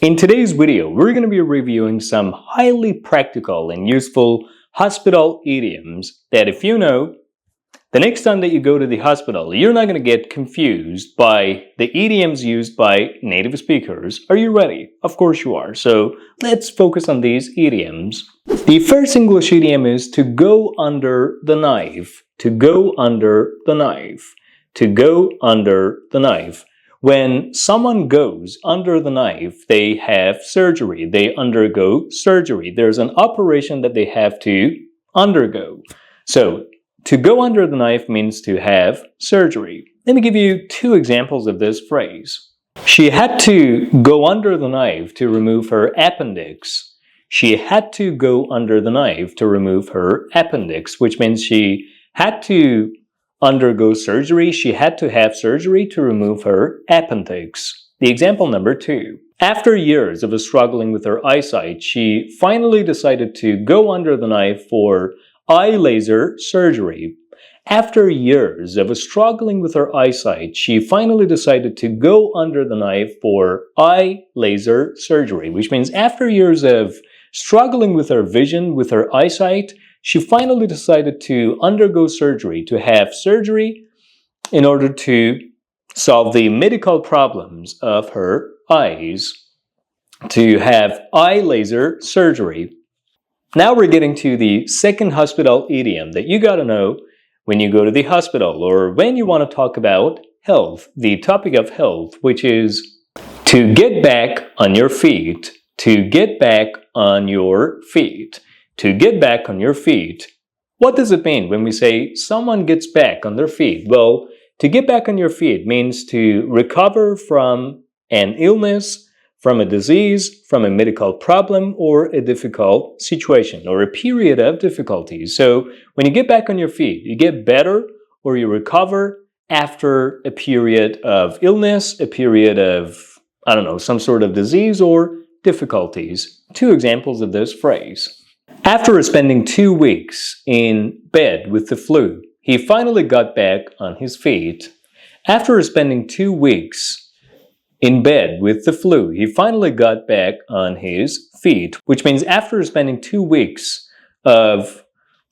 In today's video, we're going to be reviewing some highly practical and useful hospital idioms that if you know, the next time that you go to the hospital, you're not going to get confused by the idioms used by native speakers. Are you ready? Of course you are. So let's focus on these idioms. The first English idiom is to go under the knife. To go under the knife. To go under the knife. When someone goes under the knife, they have surgery. They undergo surgery. There's an operation that they have to undergo. So, to go under the knife means to have surgery. Let me give you two examples of this phrase. She had to go under the knife to remove her appendix. She had to go under the knife to remove her appendix, which means she had to undergo surgery. She had to have surgery to remove her appendix. The example number 2. After years of struggling with her eyesight, she finally decided to go under the knife for eye laser surgery. After years of struggling with her eyesight, she finally decided to go under the knife for eye laser surgery, which means after years of struggling with her vision, with her eyesight, she finally decided to undergo surgery, to have surgery in order to solve the medical problems of her eyes, to have eye laser surgery. Now we're getting to the second hospital idiom that you gotta know when you go to the hospital or when you want to talk about health, the topic of health, which is to get back on your feet. To get back on your feet. To get back on your feet. What does it mean when we say someone gets back on their feet? Well, to get back on your feet means to recover from an illness, from a disease, from a medical problem, or a difficult situation, or a period of difficulties. So when you get back on your feet, you get better or you recover after a period of illness, a period of, some sort of disease or difficulties. Two examples of this phrase. After spending 2 weeks in bed with the flu, he finally got back on his feet. After spending 2 weeks in bed with the flu, he finally got back on his feet, which means after spending 2 weeks of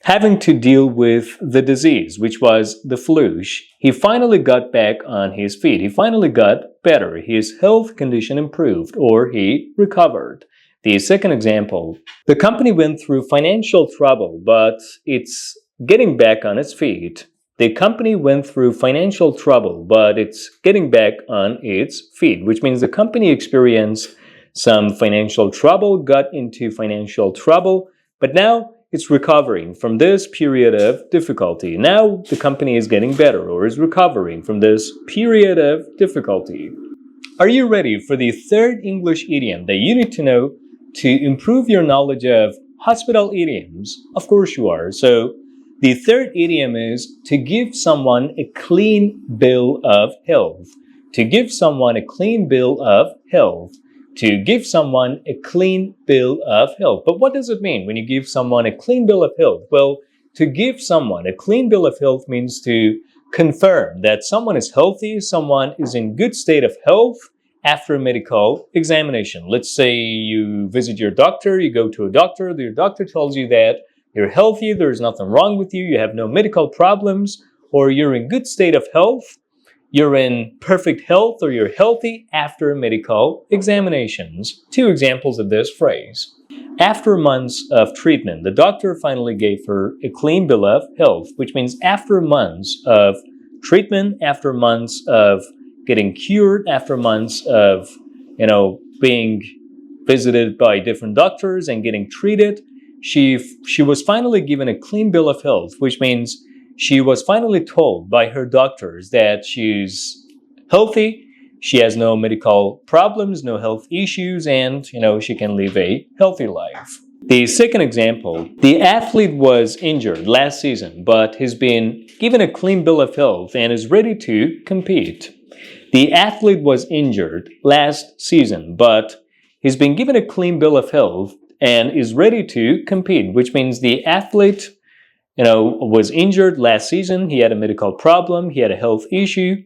having to deal with the disease, which was the flu, he finally got back on his feet. He finally got better. His health condition improved or he recovered. The second example, the company went through financial trouble, but it's getting back on its feet. The company went through financial trouble, but it's getting back on its feet, which means the company experienced some financial trouble, got into financial trouble, but now it's recovering from this period of difficulty. Now the company is getting better or is recovering from this period of difficulty. Are you ready for the third English idiom that you need to know to improve your knowledge of hospital idioms? Of course you are. So the third idiom is to give someone a clean bill of health. To give someone a clean bill of health. To give someone a clean bill of health. But what does it mean when you give someone a clean bill of health? Well, to give someone a clean bill of health means to confirm that someone is healthy, someone is in good state of health after a medical examination. Let's say you visit your doctor, you go to a doctor, your doctor tells you that you're healthy, there's nothing wrong with you, you have no medical problems, or you're in good state of health, you're in perfect health, or you're healthy after medical examinations. Two examples of this phrase. After months of treatment, the doctor finally gave her a clean bill of health, which means after months of treatment, after months of getting cured, after months of, being visited by different doctors and getting treated, she was finally given a clean bill of health, which means she was finally told by her doctors that she's healthy, she has no medical problems, no health issues, and, she can live a healthy life. The second example, the athlete was injured last season, but has been given a clean bill of health and is ready to compete. The athlete was injured last season, but he's been given a clean bill of health and is ready to compete, which means the athlete, was injured last season. He had a medical problem. He had a health issue.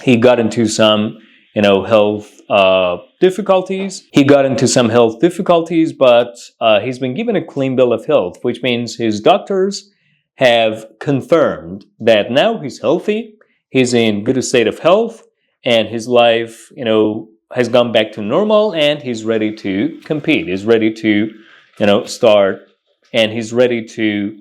He got into some, health difficulties. He got into some health difficulties, but he's been given a clean bill of health, which means his doctors have confirmed that now he's healthy, he's in good state of health, and his life, has gone back to normal, and he's ready to compete. He's ready to, start, and he's ready to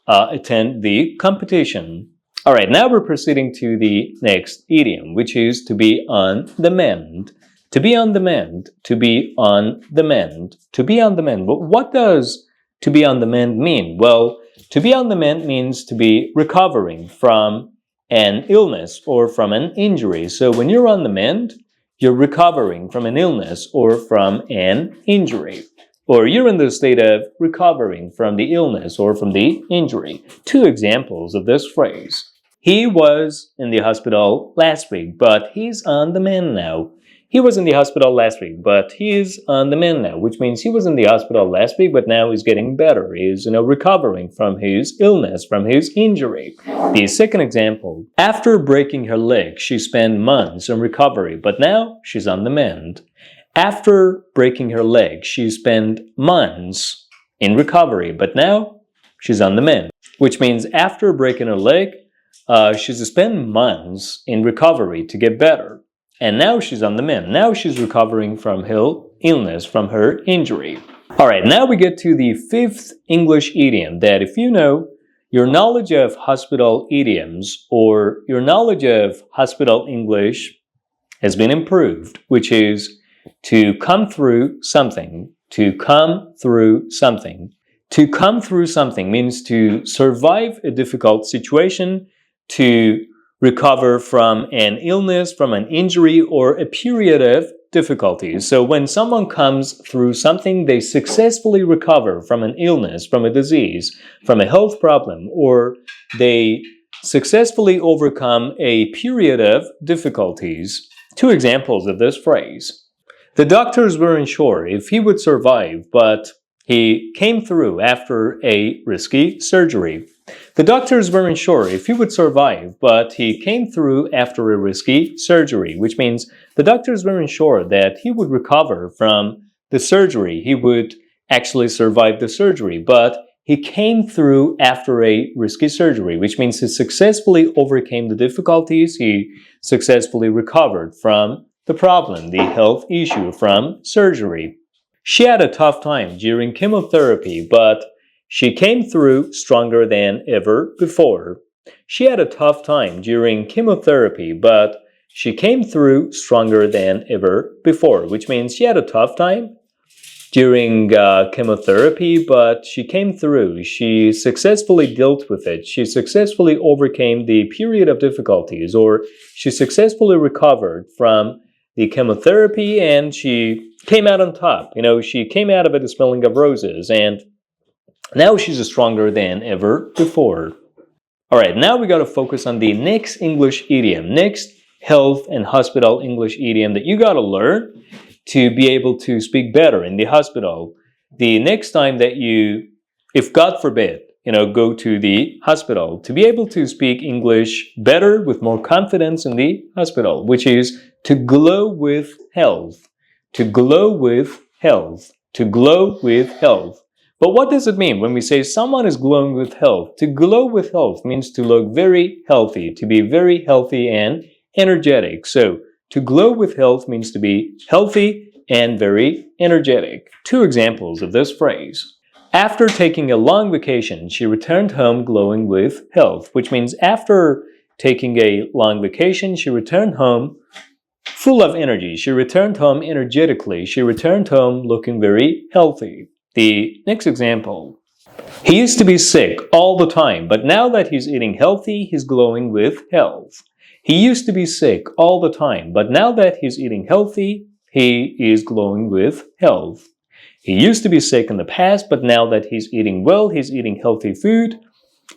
attend the competition. All right, now we're proceeding to the next idiom, which is to be on the mend. To be on the mend, to be on the mend, to be on the mend. But what does to be on the mend mean? Well, to be on the mend means to be recovering from an illness or from an injury. So when you're on the mend, you're recovering from an illness or from an injury. Or you're in the state of recovering from the illness or from the injury. Two examples of this phrase. He was in the hospital last week, but he's on the mend now. He was in the hospital last week, but he's on the mend now, which means he was in the hospital last week, but now he's getting better. He's, recovering from his illness, from his injury. The second example, after breaking her leg, she spent months in recovery, but now she's on the mend. After breaking her leg, she spent months in recovery, but now she's on the mend, which means after breaking her leg, she's spent months in recovery to get better. And now she's on the mend. Now she's recovering from her illness, from her injury. All right, now we get to the fifth English idiom that if you know, your knowledge of hospital idioms or your knowledge of hospital English has been improved, which is to come through something. To come through something. To come through something means to survive a difficult situation, to recover from an illness, from an injury, or a period of difficulties. So when someone comes through something, they successfully recover from an illness, from a disease, from a health problem, or they successfully overcome a period of difficulties. Two examples of this phrase. The doctors weren't sure if he would survive, but he came through after a risky surgery. The doctors weren't sure if he would survive, but he came through after a risky surgery, which means the doctors weren't sure that he would recover from the surgery. He would actually survive the surgery, but he came through after a risky surgery, which means he successfully overcame the difficulties. He successfully recovered from the problem, the health issue from surgery. She had a tough time during chemotherapy, but she came through stronger than ever before. She had a tough time during chemotherapy, but she came through stronger than ever before, which means she had a tough time during chemotherapy, but she came through. She successfully dealt with it. She successfully overcame the period of difficulties, or she successfully recovered from the chemotherapy, and she came out on top. She came out of it smelling of roses, and now she's stronger than ever before. All right, now we got to focus on the next English idiom, next health and hospital English idiom that you got to learn to be able to speak better in the hospital. The next time that you, if God forbid, go to the hospital, to be able to speak English better with more confidence in the hospital, which is to glow with health. To glow with health. To glow with health. But what does it mean when we say someone is glowing with health? To glow with health means to look very healthy, to be very healthy and energetic. So, to glow with health means to be healthy and very energetic. Two examples of this phrase. After taking a long vacation, she returned home glowing with health, which means after taking a long vacation, she returned home full of energy. She returned home energetically. She returned home looking very healthy. The next example. He used to be sick all the time, but now that he's eating healthy, he's glowing with health. He used to be sick all the time, but now that he's eating healthy, he is glowing with health. He used to be sick in the past, but now that he's eating well, he's eating healthy food,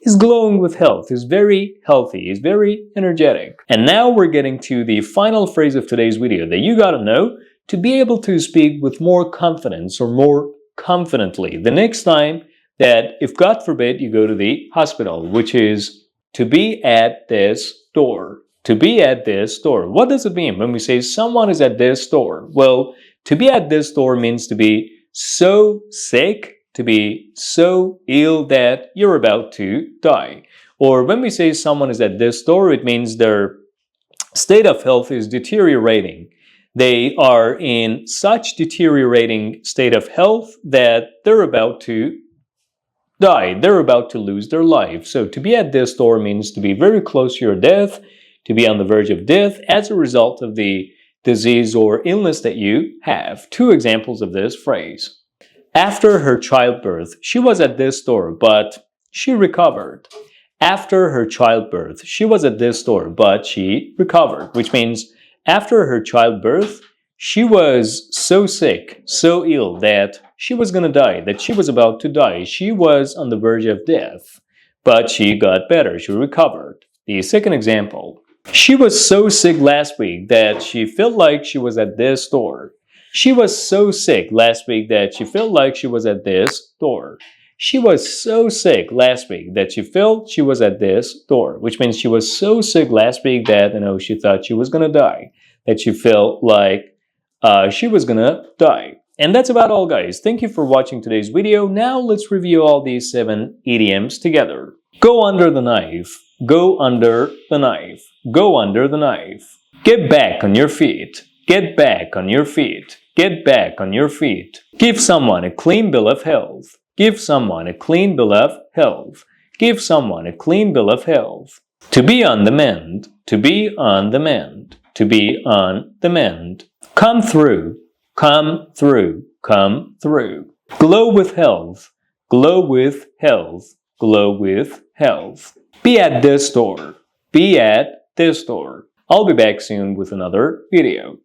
he's glowing with health. He's very healthy. He's very energetic. And now we're getting to the final phrase of today's video that you gotta know to be able to speak with more confidence or more confidently the next time that, if God forbid, you go to the hospital, which is to be at this door. To be at this store. What does it mean when we say someone is at this store? Well, to be at this store means to be so sick, to be so ill that you're about to die. Or when we say someone is at this store, it means their state of health is deteriorating. They are in such deteriorating state of health that they're about to die. They're about to lose their life. So to be at this store means to be very close to your death, to be on the verge of death as a result of the disease or illness that you have. Two examples of this phrase. After her childbirth, she was at this store, but she recovered. After her childbirth, she was at this store, but she recovered, which means after her childbirth, she was so sick, so ill that she was going to die, that she was about to die. She was on the verge of death, but she got better. She recovered. The second example. She was so sick last week that she felt like she was at this store. She was so sick last week that she felt like she was at this store. She was so sick last week that she felt she was at this store, which means she was so sick last week that, she thought she was going to die, that she felt like she was going to die. And that's about all, guys. Thank you for watching today's video. Now let's review all these 7 idioms together. Go under the knife. Go under the knife. Go under the knife. Get back on your feet. Get back on your feet. Get back on your feet. Give someone a clean bill of health. Give someone a clean bill of health. Give someone a clean bill of health. To be on the mend. To be on the mend. To be on the mend. Come through. Come through. Come through. Glow with health. Glow with health. Glow with health. Be at this store. Be at this store. I'll be back soon with another video.